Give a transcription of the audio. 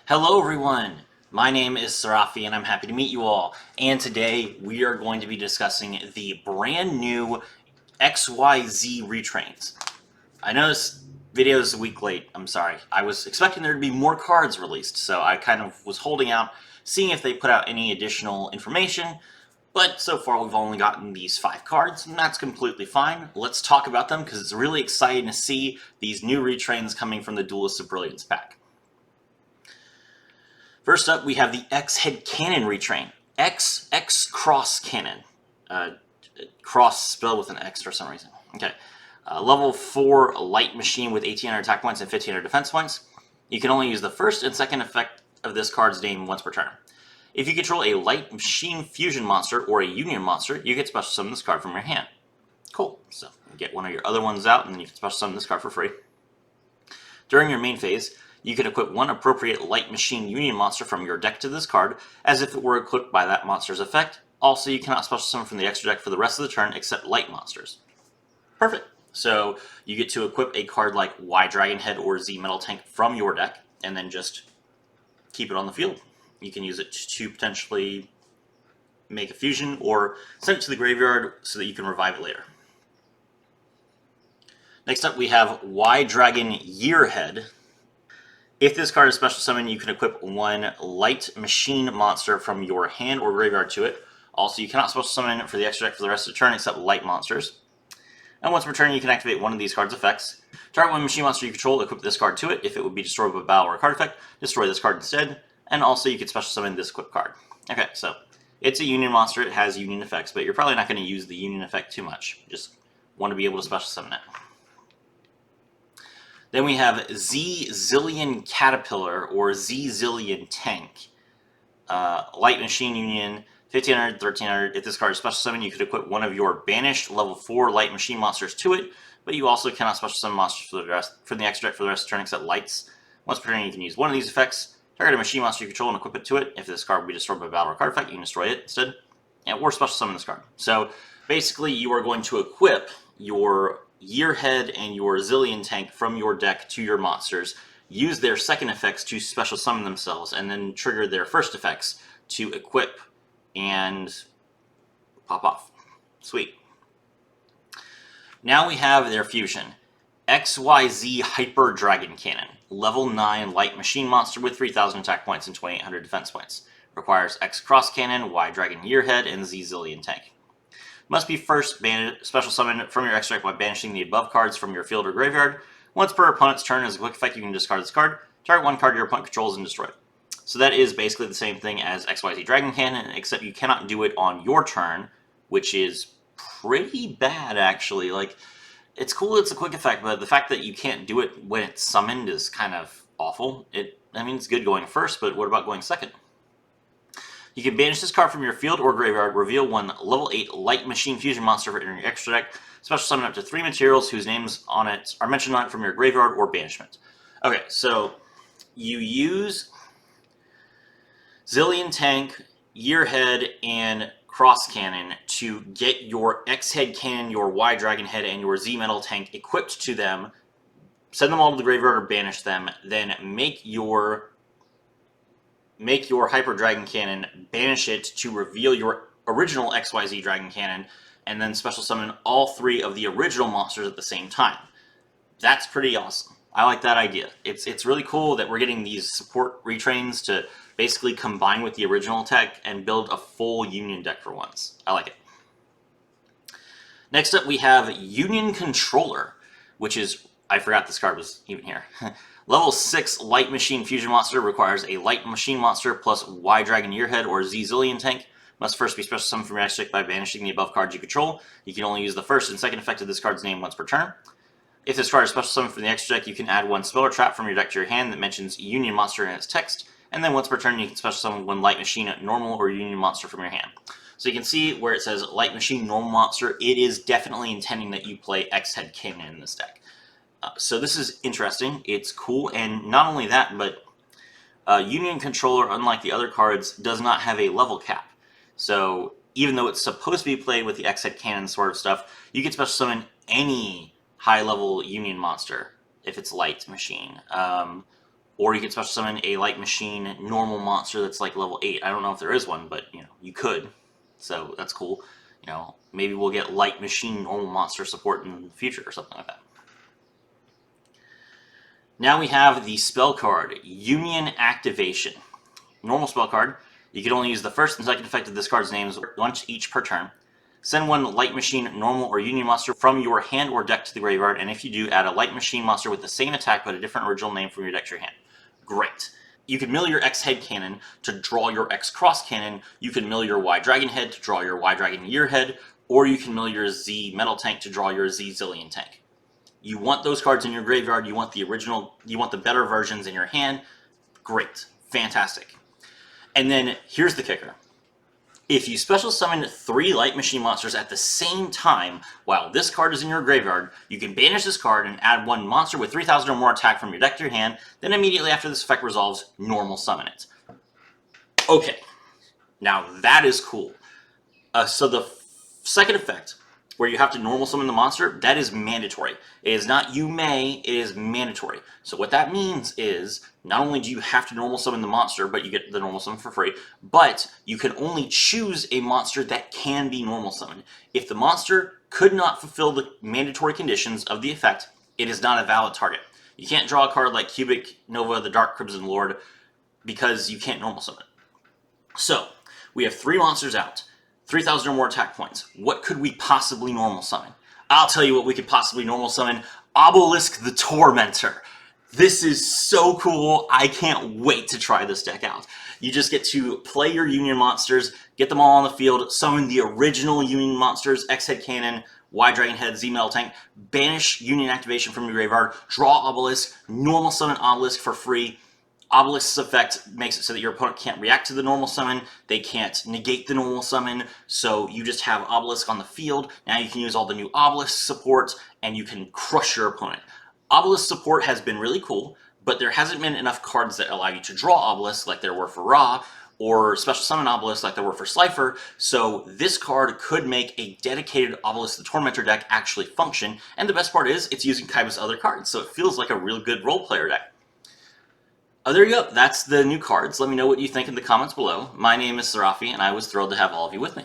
Hello everyone, my name is Sarafi and I'm happy to meet you all, and today we are going to be discussing the brand new XYZ retrains. I know this video is a week late, I'm sorry. I was expecting there to be more cards released, so I kind of was holding out, seeing if they put out any additional information, but so far we've only gotten these 5 cards, and that's completely fine. Let's talk about them because it's really exciting to see these new retrains coming from the Duelist of Brilliance pack. First up, we have the X-Head Cannon Retrain. X-Xross Cannon. Cross spelled with an X for some reason. Okay. Level 4 light machine with 1800 attack points and 1500 defense points. You can only use the first and second effect of this card's name once per turn. If you control a light machine fusion monster or a union monster, you get special summon this card from your hand. Cool. So you get one of your other ones out and then you can special summon this card for free. During your main phase, you can equip one appropriate light machine union monster from your deck to this card, as if it were equipped by that monster's effect. Also, you cannot special summon from the extra deck for the rest of the turn except light monsters. Perfect. So you get to equip a card like Y Dragon Head or Z Metal Tank from your deck, and then just keep it on the field. You can use it to potentially make a fusion, or send it to the graveyard so that you can revive it later. Next up, we have Y Dragon Yearhead. If this card is special summon, you can equip one light machine monster from your hand or graveyard to it. Also, you cannot special summon it for the extra deck for the rest of the turn except light monsters. And once per turn, you can activate one of these cards' effects. Target one machine monster you control, equip this card to it. If it would be destroyed with a battle or a card effect, destroy this card instead. And also, you can special summon this equipped card. Okay, so it's a union monster. It has union effects, but you're probably not going to use the union effect too much. Just want to be able to special summon it. Then we have Z-Zillion Caterpillar or Z-Zillion Tank. Light Machine Union, 1500, 1300. If this card is special summon, you could equip one of your banished level 4 Light Machine monsters to it, but you also cannot special summon monsters for the extra deck for the rest of the turn except lights. Once per turn, you can use one of these effects. Target a machine monster you control and equip it to it. If this card will be destroyed by a battle or card effect, you can destroy it instead. Or special summon this card. So basically, you are going to equip your Yearhead and your Zillion Tank from your deck to your monsters, use their second effects to special summon themselves, and then trigger their first effects to equip and pop off. Sweet. Now we have their fusion. XYZ Hyper Dragon Cannon. Level 9 light machine monster with 3000 attack points and 2800 defense points. Requires X-Cross Cannon, Y Dragon Yearhead, and Z-Zillion Tank. Must be first special summoned from your extra deck by banishing the above cards from your field or graveyard. Once per opponent's turn, as a quick effect, you can discard this card, target one card your opponent controls, and destroy it. So that is basically the same thing as XYZ Dragon Cannon, except you cannot do it on your turn, which is pretty bad, actually. Like, it's cool it's a quick effect, but the fact that you can't do it when it's summoned is kind of awful. It's good going first, but what about going second? You can banish this card from your field or graveyard, reveal one level 8 light machine fusion monster for entering your extra deck, special summon up to 3 materials whose names on it are mentioned on it from your graveyard or banishment. Okay, so you use Zillion Tank, Yearhead, and Cross Cannon to get your X-Head Cannon, your Y Dragon Head, and your Z Metal Tank equipped to them, send them all to the graveyard or banish them, then make your Hyper Dragon Cannon, banish it to reveal your original XYZ Dragon Cannon, and then special summon all 3 of the original monsters at the same time. That's pretty awesome. I like that idea. It's really cool that we're getting these support retrains to basically combine with the original tech and build a full Union deck for once. I like it. Next up, we have Union Controller, which is, I forgot this card was even here. Level 6 Light Machine Fusion Monster requires a Light Machine Monster plus Y Dragon Yearhead or Z-Zillion Tank. Must first be special summoned from your extra deck by banishing the above cards you control. You can only use the first and second effect of this card's name once per turn. If this card is special summoned from the extra deck, you can add one spell or trap from your deck to your hand that mentions Union Monster in its text, and then once per turn you can special summon one Light Machine normal or Union Monster from your hand. So you can see where it says Light Machine normal monster, it is definitely intending that you play X-Head Cannon in this deck. So this is interesting, it's cool, and not only that, but Union Controller, unlike the other cards, does not have a level cap. So even though it's supposed to be played with the X-Head Cannon sort of stuff, you can special summon any high-level Union monster if it's Light Machine. Or you could special summon a Light Machine normal monster that's like level 8. I don't know if there is one, but you know, you could. So that's cool. You know, maybe we'll get Light Machine normal monster support in the future or something like that. Now we have the spell card, Union Activation. Normal spell card. You can only use the first and second effect of this card's names once each per turn. Send one Light Machine, normal, or Union monster from your hand or deck to the graveyard, and if you do, add a Light Machine monster with the same attack but a different original name from your deck to your hand. Great. You can mill your X Head Cannon to draw your X Cross Cannon. You can mill your Y Dragon Head to draw your Y Dragon Year Head, or you can mill your Z Metal Tank to draw your Z-Zillion Tank. You want those cards in your graveyard. You want the original. You want the better versions in your hand. Great. Fantastic. And then here's the kicker. If you special summon 3 Light Machine monsters at the same time while this card is in your graveyard, you can banish this card and add one monster with 3,000 or more attack from your deck to your hand, then immediately after this effect resolves, normal summon it. Okay, now that is cool. So the second effect, where you have to normal summon the monster, that is mandatory. It is not you may, it is mandatory. So what that means is, not only do you have to normal summon the monster, but you get the normal summon for free, but you can only choose a monster that can be normal summoned. If the monster could not fulfill the mandatory conditions of the effect, it is not a valid target. You can't draw a card like Cubic Nova, the Dark Crimson Lord, because you can't normal summon it. So, we have 3 monsters out. 3,000 or more attack points. What could we possibly normal summon? I'll tell you what we could possibly normal summon. Obelisk the Tormentor. This is so cool. I can't wait to try this deck out. You just get to play your Union monsters, get them all on the field, summon the original Union monsters, X-Head Cannon, Y Dragon Head, Z Metal Tank, banish Union Activation from your graveyard, draw Obelisk, normal summon Obelisk for free. Obelisk's effect makes it so that your opponent can't react to the normal summon, they can't negate the normal summon, so you just have Obelisk on the field. Now you can use all the new Obelisk support, and you can crush your opponent. Obelisk support has been really cool, but there hasn't been enough cards that allow you to draw Obelisk like there were for Ra, or special summon Obelisk like there were for Slifer, so this card could make a dedicated Obelisk the Tormentor deck actually function, and the best part is, it's using Kaiba's other cards, so it feels like a real good role player deck. There you go. That's the new cards. Let me know what you think in the comments below. My name is Serafi, and I was thrilled to have all of you with me.